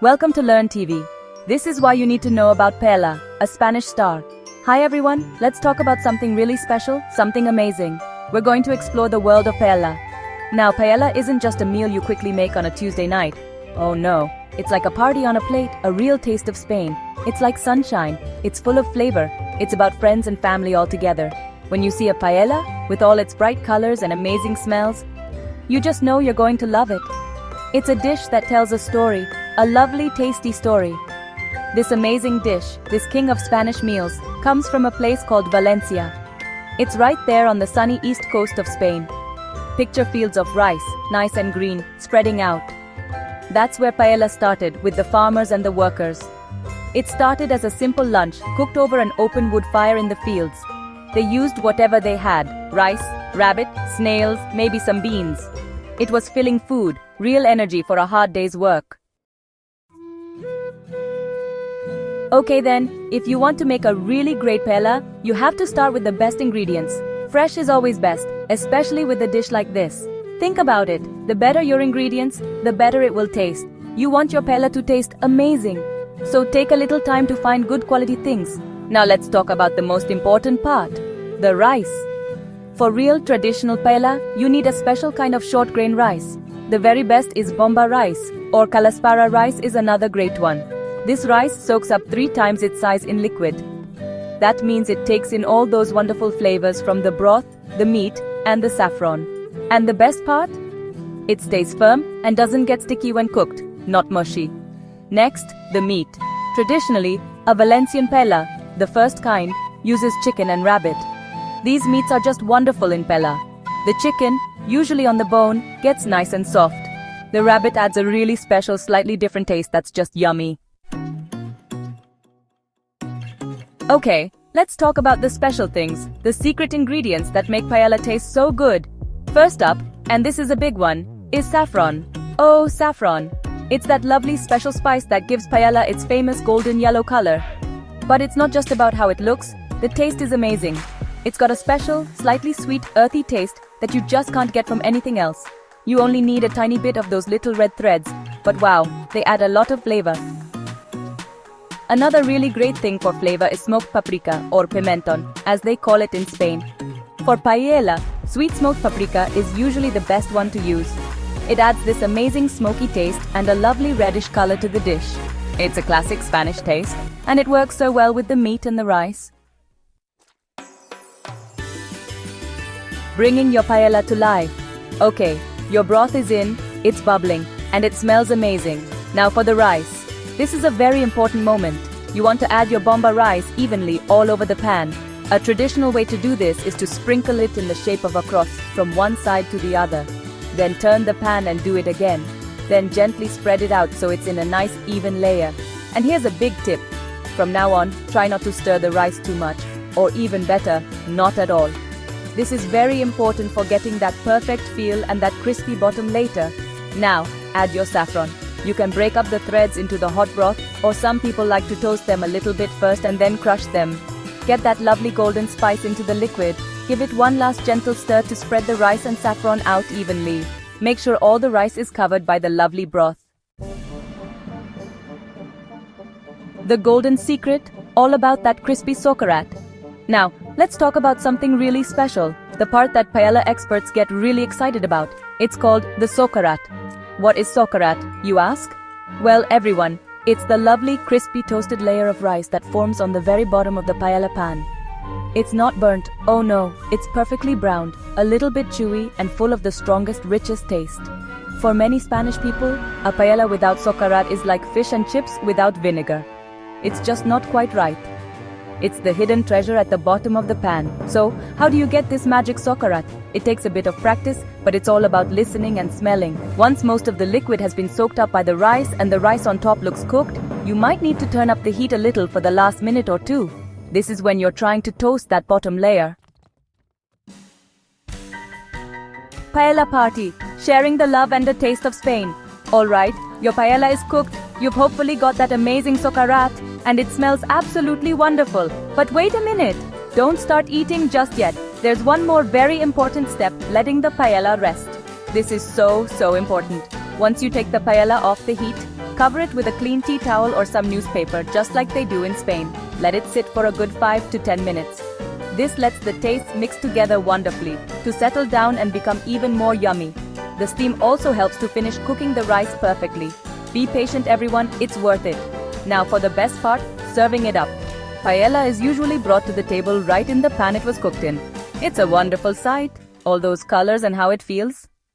Welcome to Learn TV. This is why you need to know about Paella, a Spanish star. Hi everyone, let's talk about something really special, something amazing. We're going to explore the world of Paella. Now, Paella isn't just a meal you quickly make on a Tuesday night. Oh no, it's like a party on a plate, a real taste of Spain. It's like sunshine, it's full of flavor, it's about friends and family all together. When you see a paella, with all its bright colors and amazing smells, you just know you're going to love it. It's a dish that tells a story, a lovely, tasty story. This amazing dish, this king of Spanish meals, comes from a place called Valencia. It's right there on the sunny east coast of Spain. Picture fields of rice, nice and green, spreading out. That's where paella started, with the farmers and the workers. It started as a simple lunch, cooked over an open wood fire in the fields. They used whatever they had, rice, rabbit, snails, maybe some beans. It was filling food, real energy for a hard day's work. Okay then, if you want to make a really great paella, you have to start with the best ingredients. Fresh is always best, especially with a dish like this. Think about it, the better your ingredients, the better it will taste. You want your paella to taste amazing. So take a little time to find good quality things. Now let's talk about the most important part, the rice. For real traditional paella, you need a special kind of short grain rice. The very best is bomba rice, or calaspara rice is another great one. This rice soaks up 3 times its size in liquid. That means it takes in all those wonderful flavors from the broth, the meat, and the saffron. And the best part? It stays firm and doesn't get sticky when cooked, not mushy. Next, the meat. Traditionally, a Valencian paella, the first kind, uses chicken and rabbit. These meats are just wonderful in paella. The chicken, usually on the bone, gets nice and soft. The rabbit adds a really special, slightly different taste that's just yummy. Okay, let's talk about the special things, the secret ingredients that make paella taste so good. First up, and this is a big one, is saffron. Oh, saffron. It's that lovely special spice that gives paella its famous golden yellow color. But it's not just about how it looks, the taste is amazing. It's got a special, slightly sweet, earthy taste that you just can't get from anything else. You only need a tiny bit of those little red threads, but wow, they add a lot of flavor. Another really great thing for flavor is smoked paprika, or pimentón, as they call it in Spain. For paella, sweet smoked paprika is usually the best one to use. It adds this amazing smoky taste and a lovely reddish color to the dish. It's a classic Spanish taste, and it works so well with the meat and the rice. Bringing your paella to life. Okay, your broth is in, it's bubbling, and it smells amazing. Now for the rice. This is a very important moment. You want to add your bomba rice evenly all over the pan. A traditional way to do this is to sprinkle it in the shape of a cross from one side to the other. Then turn the pan and do it again. Then gently spread it out so it's in a nice even layer. And here's a big tip. From now on, try not to stir the rice too much, or even better, not at all. This is very important for getting that perfect feel and that crispy bottom later. Now, add your saffron. You can break up the threads into the hot broth, or some people like to toast them a little bit first and then crush them. Get that lovely golden spice into the liquid. Give it one last gentle stir to spread the rice and saffron out evenly. Make sure all the rice is covered by the lovely broth. The golden secret, all about that crispy socarrat. Now, let's talk about something really special, the part that paella experts get really excited about. It's called the socarrat. What is socarrat, you ask? Well, everyone, it's the lovely, crispy toasted layer of rice that forms on the very bottom of the paella pan. It's not burnt, oh no, it's perfectly browned, a little bit chewy and full of the strongest, richest taste. For many Spanish people, a paella without socarrat is like fish and chips without vinegar. It's just not quite right. It's the hidden treasure at the bottom of the pan. So, how do you get this magic socarrat? It takes a bit of practice, but it's all about listening and smelling. Once most of the liquid has been soaked up by the rice and the rice on top looks cooked, you might need to turn up the heat a little for the last minute or two. This is when you're trying to toast that bottom layer. Paella party, sharing the love and the taste of Spain. Alright, your paella is cooked, you've hopefully got that amazing socarrat, and it smells absolutely wonderful. But wait a minute, don't start eating just yet. There's one more very important step, letting the paella rest. This is so important. Once you take the paella off the heat, Cover it with a clean tea towel or some newspaper, just like they do in Spain. Let it sit for a good 5 to 10 minutes. This lets the tastes mix together wonderfully, to settle down and become even more yummy. The steam also helps to finish cooking the rice perfectly. Be patient everyone, it's worth it. Now for the best part, serving it up. Paella is usually brought to the table right in the pan it was cooked in. It's a wonderful sight. All those colors and how it feels.